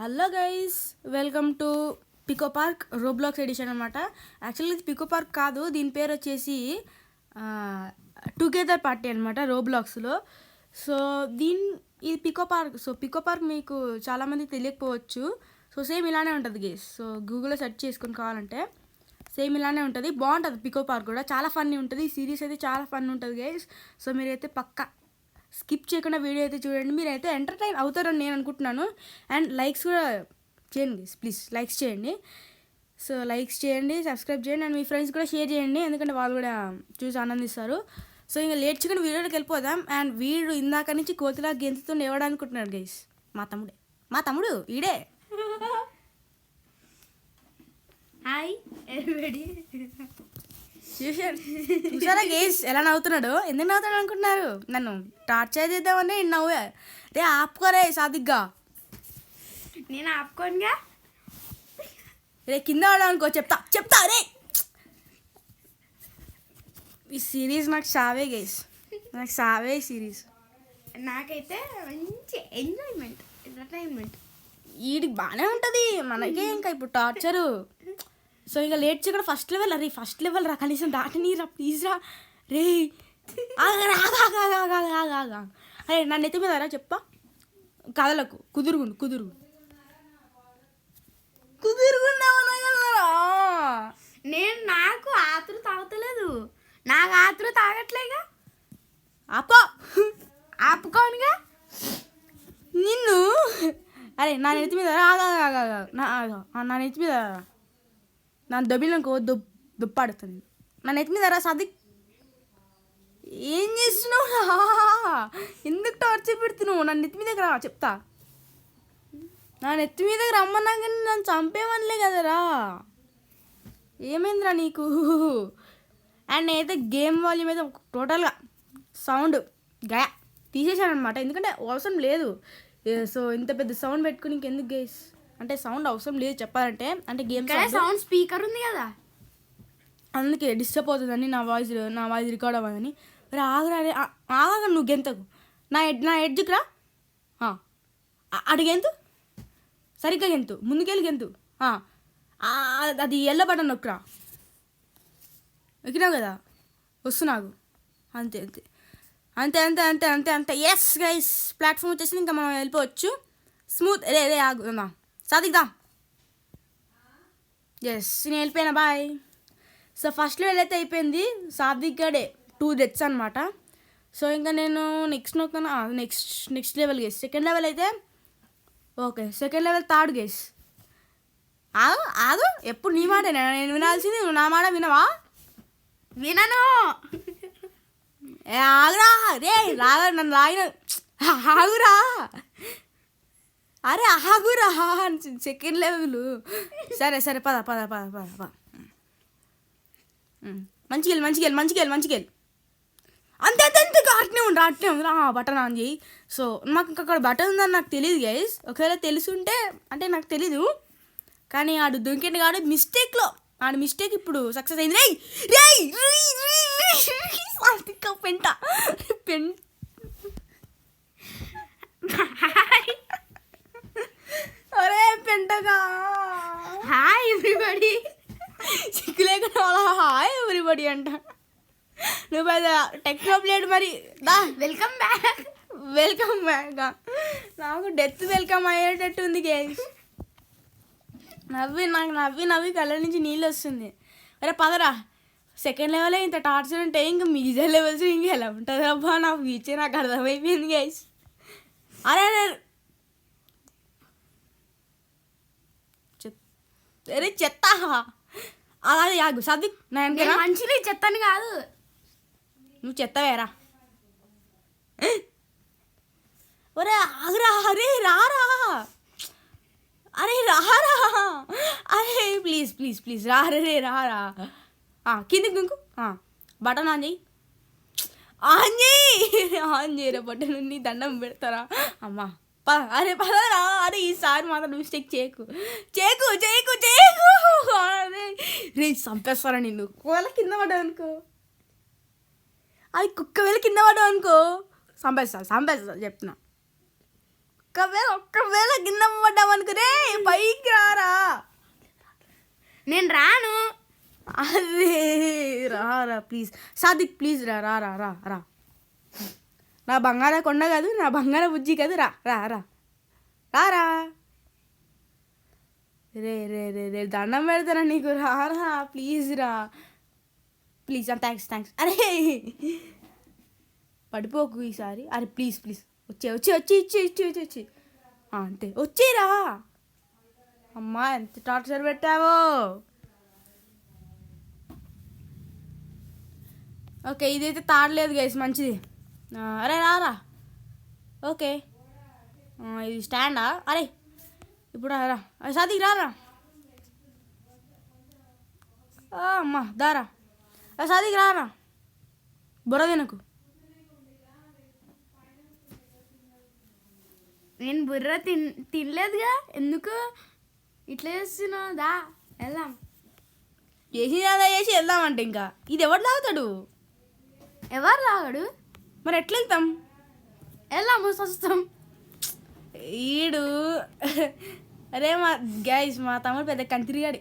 Hello guys, welcome to Pico Park Roblox edition అనమాట. Actually ఇది Pico Park కాదు, దీని పేరు వచ్చేసి టుగెదర్ పార్టీ అనమాట రోబ్లాక్స్లో. సో ఇది Pico Park. So Pico Park మీకు చాలామందికి తెలియకపోవచ్చు. సో సేమ్ ఇలానే ఉంటుంది గైస్. సో గూగుల్లో సెర్చ్ చేసుకొని కావాలంటే సేమ్ ఇలానే ఉంటుంది, బాగుంటుంది. పికో పార్క్ కూడా చాలా ఫన్నీ ఉంటుంది. ఈ సిరీస్ అయితే చాలా ఫన్ ఉంటుంది గైస్. సో మీరైతే పక్కా స్కిప్ చేయకుండా వీడియో అయితే చూడండి, మీరైతే ఎంటర్టైన్ అవుతారని నేను అనుకుంటున్నాను. అండ్ లైక్స్ కూడా చేయండి ప్లీజ్, లైక్స్ చేయండి. సో లైక్స్ చేయండి, సబ్స్క్రైబ్ చేయండి, అండ్ మీ ఫ్రెండ్స్ కూడా షేర్ చేయండి, ఎందుకంటే వాళ్ళు కూడా చూసి ఆనందిస్తారు. సో ఇంకా లేట్ చేయకుండా వీడియోకి వెళ్ళిపోదాం. అండ్ వీడు ఇందాక నుంచి కోతిలా గెంతుతో ఇవ్వడానుకుంటున్నాడు గైస్. మా తమ్ముడు ఈడే. Hi everybody. చూసారా గేస్ ఎలా నవ్వుతున్నాడు? ఎందుకు నవ్వుతాడు అనుకుంటున్నారు? నన్ను టార్చర్ చేద్దామని నవ్వే. రే ఆపుకోరే సాదిగ్గా. నేను ఆపుకోనుగా. రే కింద వాడనుకో, చెప్తా రే. ఈ సిరీస్ నాకు సావే గేస్, నాకు సావే ఈ సిరీస్. నాకైతే మంచి ఎంటర్టైన్మెంట్. వీడికి బాగానే ఉంటుంది, మనకే ఇంకా ఇప్పుడు టార్చరు. సో ఇంకా లేట్ చేయకుండా ఫస్ట్ లెవెల్ రా, కనీసం దాటిని రా ప్లీజ్ రా. రే అరే నన్ను ఎత్తి మీద రా, చెప్పా కదలకు. కుదురుగున్నావా? నాకు ఆతురు తాగుతలేదు, నాకు ఆతురు తాగట్లేగా. ఆపుకోనుగా నిన్ను. అరే నా నెత్తి మీద నా నెత్తి మీద నా దొబ్బిలకు దుప్పాడుతుంది. నా నెత్తి మీద రా సాదిక్. ఏం చేస్తున్నావు రా? ఎందుకు టార్చర్ పెడుతున్నావు? నా నెత్తి మీదకి రా, చెప్తా. నా నెత్తి మీదకి రమ్మన్నా కానీ నన్ను చంపేవనిలే కదరా. ఏమైందిరా నీకు? అండ్ నేనైతే గేమ్ వాల్యూమ్ అయితే టోటల్గా సౌండ్ గయా తీసేసాను అనమాట, ఎందుకంటే అవసరం లేదు. సో ఇంత పెద్ద సౌండ్ పెట్టుకుని ఇంకెందుకు గైస్, అంటే సౌండ్ అవసరం లేదు చెప్పాలంటే. అంటే గేమ్ సౌండ్ స్పీకర్ ఉంది కదా, అందుకే డిస్టర్బ్ అవుతుందని నా వాయిస్ రికార్డ్ అవ్వదని. అరే ఆగరా నువ్వు గెంతకు. నా ఎడ్జ్కి రా, అడిగెంతు సరిగ్గా గెంతు, ముందుకెళ్ళి గెంతు. అది ఎల్లో బటన్ నొక్కురా. ఎక్కినావు కదా, వస్తున్నావు. అంతే అంతే అంతే అంతే అంతే అంతే అంతే ఎస్ గైస్, ప్లాట్ఫామ్ వచ్చేసి ఇంకా మనం వెళ్ళిపోవచ్చు స్మూత్. రే ఆగు సాదిక్దా. ఎస్ నేను వెళ్ళిపోయినా, బాయ్. సో ఫస్ట్ లెవెల్ అయితే అయిపోయింది, సాదిక్ గడే 2 డెత్స్ అనమాట. సో ఇంకా నేను నెక్స్ట్ నొక్కుతాను. Next level guys, second level అయితే okay. Second level third guys. ఆగు ఎప్పుడు నీ మాట నేను వినాల్సింది, నువ్వు నా మాట వినవా? వినను. ఆగురా రే, రాగా నన్ను లాగిన. ఆగురా, అరే ఆగురా. సెకండ్ లెవెల్ సరే పద. మంచిగా అంతే అట్నే ఉండు. బటన్ ఆన్ చేయి. సో మాకు అక్కడ బటన్ ఉందని నాకు తెలియదు గైస్. ఒకవేళ తెలుసుంటే అంటే నాకు తెలీదు, కానీ ఆడు దొంకిండు కాడు మిస్టేక్లో. ఆడు మిస్టేక్ ఇప్పుడు సక్సెస్ అయింది. పెంట అరే పెంటగా. Hi everybody. సిగ్గులేకుండా హాయ్ ఎవ్రీబడి అంట. నువ్వు టెక్నో ప్లేట్ మరి దా. Welcome back. నాకు డెత్ వెల్కమ్ అయ్యేటట్టు ఉంది గేస్. నవ్వి కళ్ళ నుంచి నీళ్ళు వస్తుంది. అరే పదరా, సెకండ్ లెవెల్ ఇంత టార్చర్ ఉంటే ఇంకా మిగతా లెవెల్స్ ఇంకా ఎలా ఉంటుంది అబ్బా. నా ఫ్యూచర్ నాకు అర్థమైపోయింది గైస్. అరే చెత్త అలాగే ఆగు సాదిక్. నేను మంచిని చెత్తని కాదు, నువ్వు చెత్తవేరా. ఒరే ఆగురా, అరే రారా, అరే ప్లీజ్ రారా. కిందికి దుంకు, బటన్ ఆన్ చేయరా బటన్. నీ దండం పెడతారా అమ్మా. అరే పదరా. అరే ఈసారి మాత్రం మిస్టేక్ చేయకు. అరే రే చంపేస్తారా నిన్ను. కోళ్ళ కింద పడ్డావు అనుకో, అది కుక్క వేళ కింద పడ్డావు అనుకో, చంపేస్తా చెప్తున్నా. ఒక్కవేళ కింద పడ్డామనుకునే పైకి రారా. నేను రాను. అరే రా ప్లీజ్ సాదిక్, ప్లీజ్ రా రా రా రా రా. నా బంగార కొండ కాదు, నా బంగార బుజ్జి కాదు, రా రా రా రారా. రే రే రే రే దండం పెడతారా నీకు, రారా ప్లీజ్ రా ప్లీజ్. థ్యాంక్స్. అరే పడిపోకు ఈసారి. అరే ప్లీజ్ వచ్చి అంతే వచ్చిరా. అమ్మా ఎంత టార్చర్ పెట్టావో. ఓకే ఇదైతే తాడలేదు గైస్, మంచిది. అరే రారా. ఓకే ఇది స్టాండా. అరే ఇప్పుడు రా సాదిక్ రారా. అమ్మా దారా సాదిక్ రారా. బుర్రదినకు. నేను బుర్ర తినలేదుగా, ఎందుకు ఇట్లా చేస్తున్నావు? దా వెళ్దాం. చేసి వెళ్దామంటే ఇంకా ఇది ఎవరు తాగుతాడు? ఎవరు రాగడు? మరి ఎట్లా వెళ్తాం? వెళ్దాము వస్తాం. ఈడు అరే మా గైస్, మా తమ్ముడు పెద్ద కంతిరిగాడి.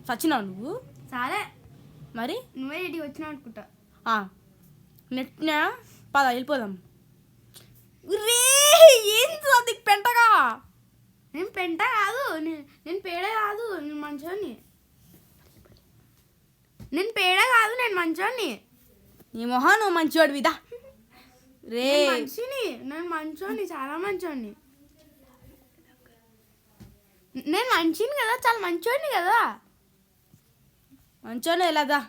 చచ్చినావు నువ్వు. సరే మరి నువ్వే ఇంటికి వచ్చినావు అనుకుంటా. నెట్నా పద వెళ్ళిపోదాం. రే ఏం అది పెంటగా. నేను పెంట కాదు, నేను పేడ కాదు, నేను మంచోని. నేను పేడ కాదు, నేను మంచోని. నీ మొహం నువ్వు మంచివాడు విదా. రే నేను మంచోని, చాలా మంచోని. నేను మంచిని కదా, చాలా మంచోని కదా. మంచోనే ఎలాదా.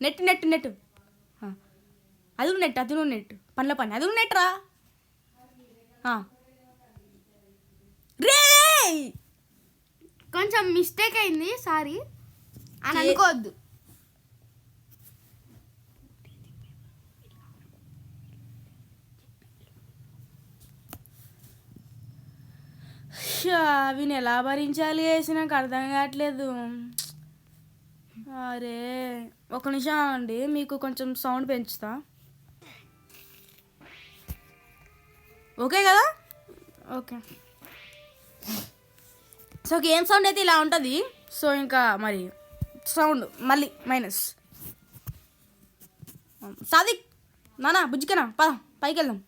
నెట్టు అది నెట్టు పనుల పని అది నెట్ రా. రే కొంచెం మిస్టేక్ అయింది, సారీ అని అనుకోవద్దు. అవి ఎలా భరించాలి వేసి నాకు అర్థం కావట్లేదు. అరే ఒక నిమిషం అండి, మీకు కొంచెం సౌండ్ పెంచుతా. ఓకే కదా? ఓకే. సో గేమ్ సౌండ్ అయితే ఇలా ఉంటుంది. సో ఇంకా మరి సౌండ్ మళ్ళీ మైనస్. సాదిక్ నానా బుజ్జికనా పద పైకి వెళ్దాం.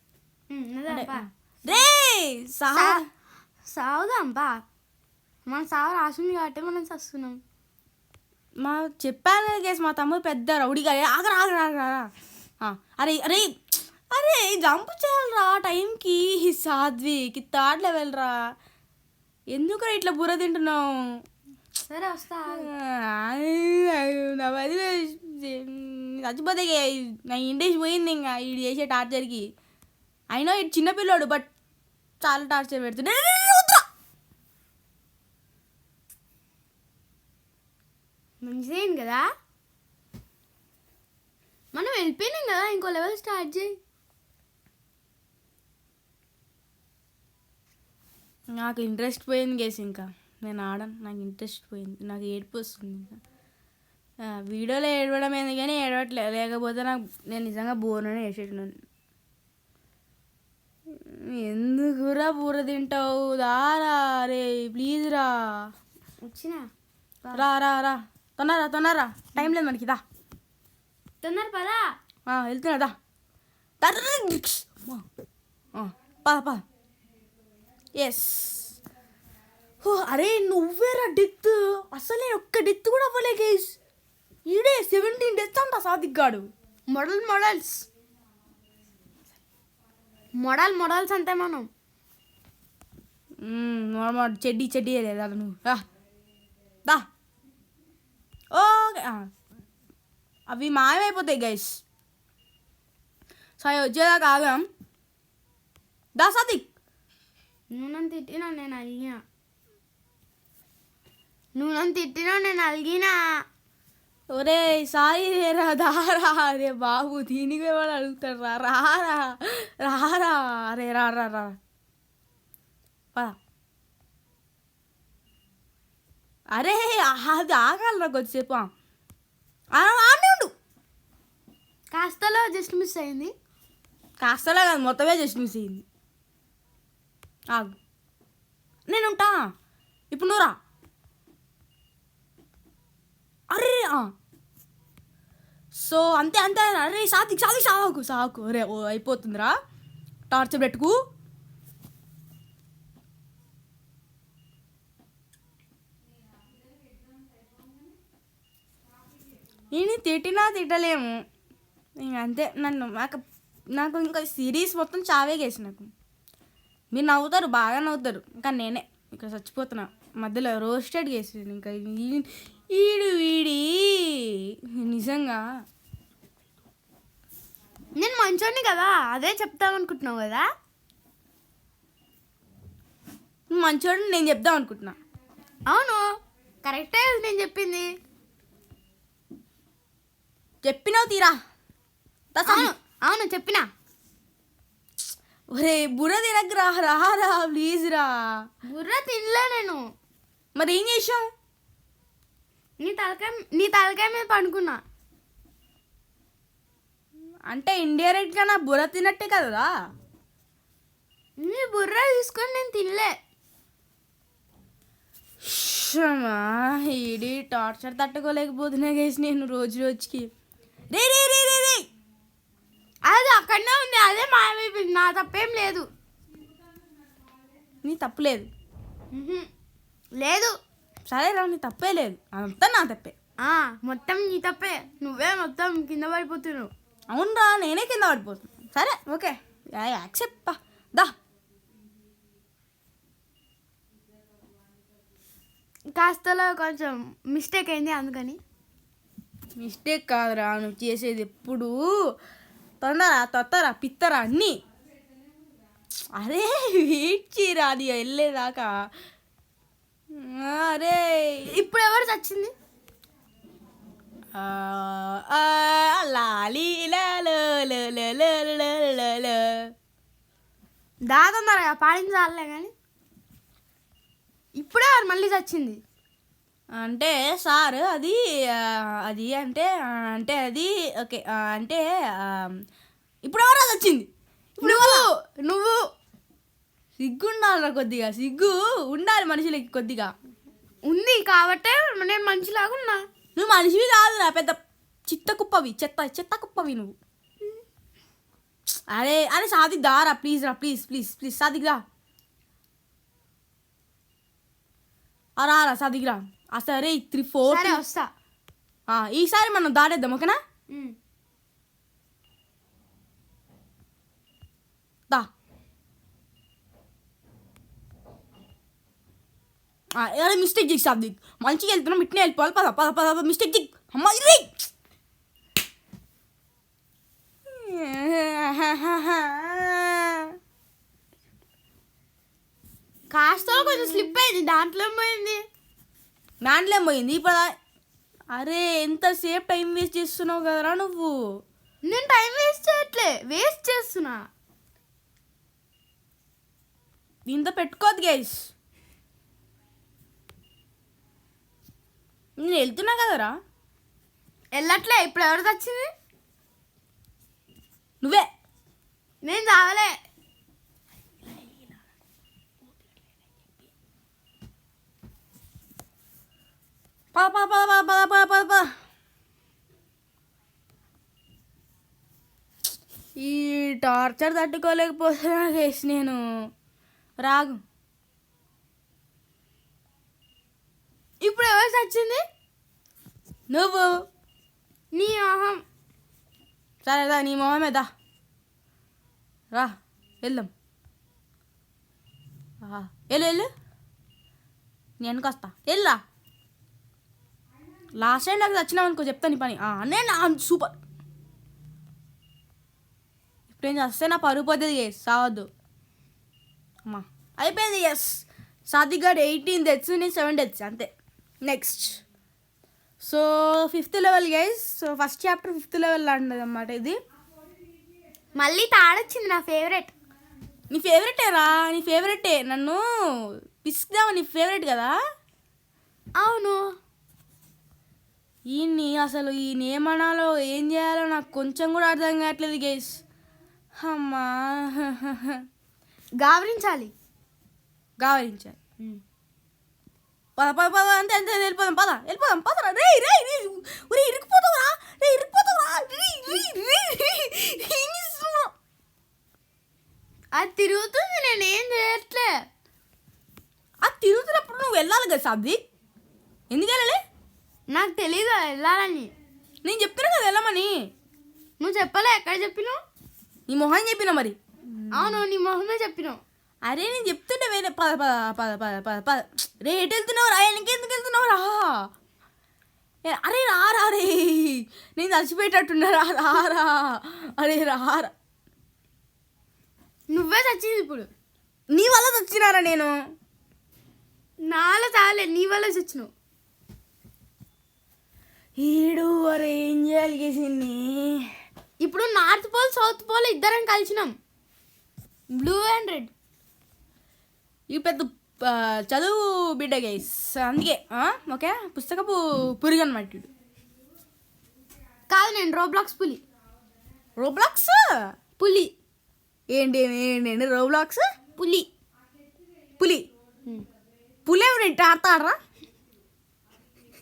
రే సావుదాం బా. మన సావు రాసింది కాబట్టి మనం చస్తున్నాం. మా చెప్పాను కేసు, మా తమ్ముడు పెద్ద రౌడీగా. ఆగరా. అరే అరే అరే జంప్ చేయాలరా టైంకి. సాధ్వికి థర్డ్ లెవెల్ రా. ఎందుకు ఇట్లా బుర్ర తింటున్నావు? సరే వస్తా. నా బది చచ్చిపోతే నా ఇండేసి పోయింది ఇంకా ఈడు చేసే టార్చర్కి. అయినా ఇటు చిన్నపిల్లోడు, బట్ చాలా టార్చర్ పెడుతుండే. మంచిదేం కదా, మనం వెళ్ళిపోయినాం కదా, ఇంకో లెవెల్ స్టార్ట్ చేయి. నాకు ఇంట్రెస్ట్ పోయింది గేసి, ఇంకా నేను ఆడను. నాకు ఇంట్రెస్ట్ పోయింది, నాకు ఏడుపు వస్తుంది. ఇంకా వీడియోలో ఏడవడం ఏంది కానీ ఏడవట్లేదు. లేకపోతే నేను నిజంగా బోర్నే వేసేటున్నాను. ఎందుకురా బూర తింటావు? దారా రే ప్లీజ్ రా. వచ్చినా రా తొందర టైం లేదు మనకి. దా తొందర పదా. వెళ్తున్నా పద. ఎస్. అరే నువ్వేరా డెత్. అసలే ఒక్క డెత్ కూడా అవ్వలే గైస్. ఈడే 17 డెత్ అంట సాదిక్ గాడు. మోడల్స్ అంతే మనం. చెడ్డీ లేదా నువ్వు దా. ఓకే అవి మాయమైపోతాయి గైస్. సరే వచ్చేదాకా ఆగాం. దా సాదిక్. నువ్వు నన్ను తిట్టినా నేను అలిగినా. ఒరే సాయి రేరా దారా. అరే బాబు దీనికి వాడు అడుగుతాడు. రారా అరే రా పద. అరే అది ఆగాలరా కొద్దిసేపు. ఆడే ఉండు. కాస్తలో జస్ట్ మిస్ అయింది. కాస్తలా కాదు, మొత్తమే జస్ట్ మిస్ అయింది. ఆగు, నేను ఉంటా. ఇప్పుడు నువ్వు రా. అరే సో అంతే అంతే. అరే సాదిక్ సాకు. అరే ఓ అయిపోతుందిరా, టార్చర్ పెట్టుకు. నేను తిట్టలేము ఇంక అంతే. నాకు ఇంకా సిరీస్ మొత్తం చావే గేసి. నాకు మీరు నవ్వుతారు, బాగా నవ్వుతారు, ఇంకా నేనే ఇక్కడ చచ్చిపోతున్నా మధ్యలో రోస్టెడ్ గేసి. ఇంకా వీడి నిజంగా నేను మంచోడిని కదా, అదే చెప్తామనుకుంటున్నావు కదా. మంచోడు నేను చెప్దాం అనుకుంటున్నా. అవును, కరెక్టే నేను చెప్పింది. చెప్పినావు తీరా. అవును చెప్పినా. ఒరే బుర్ర తినకు రా ప్లీజ్ రా. బుర్ర తినలే నేను. మరి ఏం చేసావు? నీ తలకాయ మీద పండుకున్నా. అంటే ఇండైరెక్ట్గా నా బుర్ర తినట్టే కదా. నీ బుర్ర తీసుకొని నేను తినలే. ఈడి టార్చర్ తట్టుకోలేకపోతున్నా గేసి నేను రోజుకి. రే అది అక్కడనే ఉంది, అదే మాయమైపోయింది. నా తప్పేం లేదు. నీ తప్పులేదు. లేదు. సరే రా, నీ తప్పే లేదు, అంతా నా తప్పే. మొత్తం నీ తప్పే. నువ్వే మొత్తం కింద పడిపోతున్నావు. అవునరా, నేనే కింద పడిపోతున్నా. సరే ఓకే, ఐ యాక్సెప్ట్. దా కాస్తలో కొంచెం మిస్టేక్ అయింది, అందుకని. మిస్టేక్ కాదురా నువ్వు చేసేది ఎప్పుడు. తొత్తరా పిత్తరా అన్నీ. అరే వెయిట్ చేయరా, అది వెళ్ళేదాకా. అరే ఇప్పుడు ఎవరు చచ్చింది? దాదన్నారా పాడింది చాలే కానీ ఇప్పుడే ఎవరు మళ్ళీ చచ్చింది అంటే సార్ అది అది అంటే అంటే అది ఓకే. అంటే ఇప్పుడు ఎవరో వచ్చింది. నువ్వు సిగ్గు ఉండాలి కొద్దిగా, సిగ్గు ఉండాలి మనుషులకి కొద్దిగా. ఉంది కాబట్టే నేను మనిషిలాగా ఉన్నా. నువ్వు మనిషివి కాదురా, పెద్ద చెత్త కుప్పవి నువ్వు. అరే సాదిక్ దారా ప్లీజ్ రా, ప్లీజ్ సాదిక్ రా. రా సాదిక్ రా. సరే 3-4 వస్తా. ఈసారి మనం దాటేద్దాం ఓకేనా. దా మిస్టేక్ చేసి సాదిక్, మంచిగా వెళ్తున్నాం, ఇట్నే వెళ్ళిపోవాలి. పద మిస్టేక్ చెక్. అమ్మా కాస్త కొంచెం స్లిప్ అయింది, దాంట్లో పోయింది. ఇప్పుడు అరే ఎంతసేపు టైం వేస్ట్ చేస్తున్నావు కదరా నువ్వు. నేను టైం వేస్ట్ చేయట్లే, వేస్ట్ చేస్తున్నా. దీంతో పెట్టుకోవద్దు గైస్. నేను వెళ్తున్నా కదరా. వెళ్ళట్లే. ఇప్పుడు ఎవరికి వచ్చింది? నువ్వే. నేను చావలే. పద. ఈ టార్చర్ తట్టుకోలేకపోతున్నా గైస్ నేను. రాగు. ఇప్పుడు ఎవరు వచ్చింది? నువ్వు. నీ మొహం. సరేదా నీ మొహమే దా రా వెళ్దాం. వెళ్ళు నేను వస్తా. వెళ్ళా. లాస్ట్ టైం నాకు వచ్చినావు అనుకో చెప్తాను నీ పని. నేను సూపర్. ఇప్పుడు ఏం చేస్తే నా పరుగు పోతుంది గేస్, సావద్దు అమ్మా. అయిపోయింది. ఎస్ సాదిక్ గారు 18 డెత్స్, నేను 7 డెత్స్ అంతే. Next so 5th level guys. So first chapter 5th level లాంటిది అన్నమాట ఇది. మళ్ళీ తాడొచ్చింది, నా ఫేవరెట్. నీ ఫేవరెటే. నన్ను పిసుకుదావు, నీ ఫేవరెట్ కదా. అవును. అసలు ఈయన ఏమనాలో ఏం చేయాలో నాకు కొంచెం కూడా అర్థం కావట్లేదు గైస్. అమ్మా గావరించాలి. గావరించారు. పద పద పద అంతే అంతే వెళ్ళిపోదాం వెళ్ళిపోదాం పదరా రే రే రే ఒరే ఇరుక్కుపోతావురా రే ఇరుక్కుపోతావురా అది తిరుగుతుంది, నేనేం చేయట్లే. అది తిరుగుతున్నప్పుడు నువ్వు వెళ్ళాలి కదా సాబ్ది, ఎందుకు వెళ్ళలే? నాకు తెలీదు వెళ్ళాలని. నేను చెప్తున్నా కదా వెళ్ళమని. నువ్వు చెప్పలే, ఎక్కడ చెప్పినావు? నీ మొహం చెప్పినా మరి. అవును, నీ మొహమే చెప్పినావు. అరే నేను చెప్తుంటే వేరే పద పద పద పద పద పద రే ఎటు వెళ్తున్నావు రా, ఎందుకు వెళ్తున్నావు రా, అరే రారా రే నేను చచ్చిపోయేటట్టున్నా రారా అరే రారా. నువ్వే చచ్చింది ఇప్పుడు. నీ వల్ల చచ్చినారా నేను? నాలో చాలే, నీ వల్ల చచ్చినావు. ఈడు అరే ఏం చేయాలి చేసింది. ఇప్పుడు నార్త్ పోల్ సౌత్ పోల్ ఇద్దరం కలిసినాం, బ్లూ అండ్ రెడ్. ఈ పెద్ద చదువు బిడ్డ గైస్, అందుకే ఓకే పుస్తకపు పురుగు అనమాట ఇడు. కాదు, నేను రోబ్లాక్స్ పులి. రోబ్లాక్స్ పులి ఏంటి ఏంటి రోబ్లాక్స్ పులి పులి పులి ఎవరు ఆడతాడరా?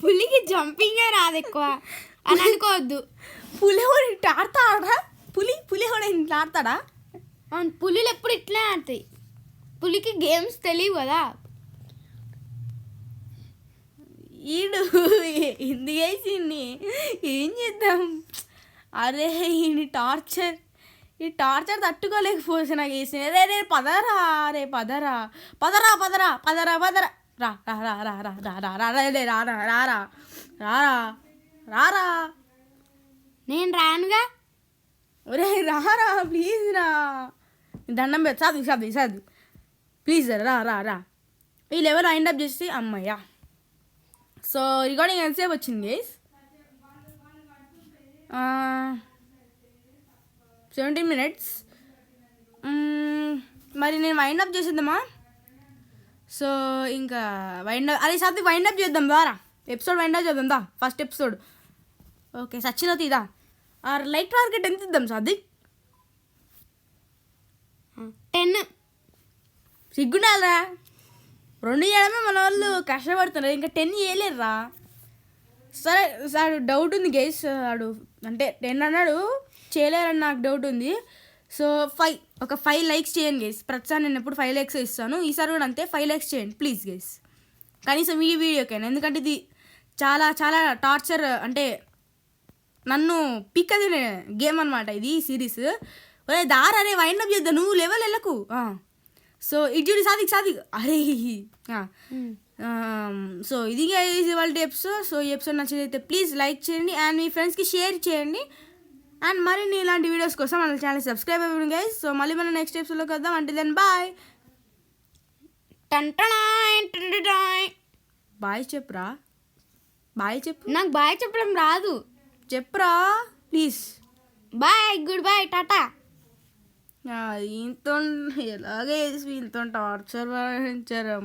పులికి జంపింగే రాదు ఎక్కువ అని అనుకోవద్దు. పులి ఎవరు ఆడతాడరా? పులి ఎవరు ఇంట్లో ఆడతాడా? అవును, పులిలు ఎప్పుడు ఇట్లే ఆడతాయి. పులికి గేమ్స్ తెలియవు కదా. ఈడు ఎందుకు వేసింది, ఏం చేద్దాం? అరే ఈ టార్చర్ తట్టుకోలేకపోతే నాకు వేసింది. రే రే పదరా రే పదరా పదరా పదరా పదరా పదరా రా రా రా రా రా రా రా రా రే రారా రారా రారా రారా. నేను రానుగా. ఒరే రారా ప్లీజ్ రా, దండం పెట్టి చదువు ప్లీజ్ రా రా రా. వీళ్ళు ఎవరు వైండప్ చేసి అమ్మయ్యా. సో రికార్డింగ్ ఎంతసేపు వచ్చింది గైస్? 17 minutes. మరి నేను వైండప్ చేసేద్దామా? సో ఇంకా వైండప్ చేద్దాం ద్వారా ఎపిసోడ్ వైండప్ చేద్దాం దా. ఫస్ట్ ఎపిసోడ్ ఓకే సచ్చినది ఇదా. లైక్ టార్గెట్ ఎంత ఇద్దాం సాదిక్? 10. సిగ్గుండాలరా, 2 చేయడమే మన వాళ్ళు కష్టపడుతున్నారు, ఇంకా 10 చేయలేరురా. సరే సార్ డౌట్ ఉంది గైస్, వాడు అంటే 10 అన్నాడు, చేయలేరని నాకు డౌట్ ఉంది. సో 5 likes చేయండి గైస్. ప్రతిసారి నేను ఎప్పుడు 5 likes ఇస్తాను, ఈసారి కూడా అంతే 5 likes చేయండి ప్లీజ్ గైస్, కనీసం ఈ వీడియోకైనా. ఎందుకంటే ఇది చాలా చాలా టార్చర్, అంటే నన్ను పిక్కది గేమ్ అనమాట ఇది సిరీస్. ఒరే దారా రే వైండప్ చేద్దాం, నువ్వు లెవెల్ వెళ్ళకు. సో ఇది చూడు సాదిక్ అరే. సో ఇది వాళ్ళ ఎపిసోడ్. సో ఈ ఎపిసోడ్ నచ్చితే ప్లీజ్ లైక్ చేయండి అండ్ మీ ఫ్రెండ్స్కి షేర్ చేయండి. అండ్ మరిన్ని ఇలాంటి వీడియోస్ కోసం మన ఛానల్ సబ్స్క్రైబ్ అవ్వండి గైస్. సో మళ్ళీ మనం నెక్స్ట్ ఎపిసోడ్లోకి వద్దాం. అంటే దెన్ బాయ్. బాయ్ చెప్పురా, బాయ్ చెప్పు. నాకు బాయ్ చెప్పడం రాదు. చెప్పురా please. Bye, good bye, tata. ఇంత ఎలాగే ఇంత టార్చర్ భరించారు.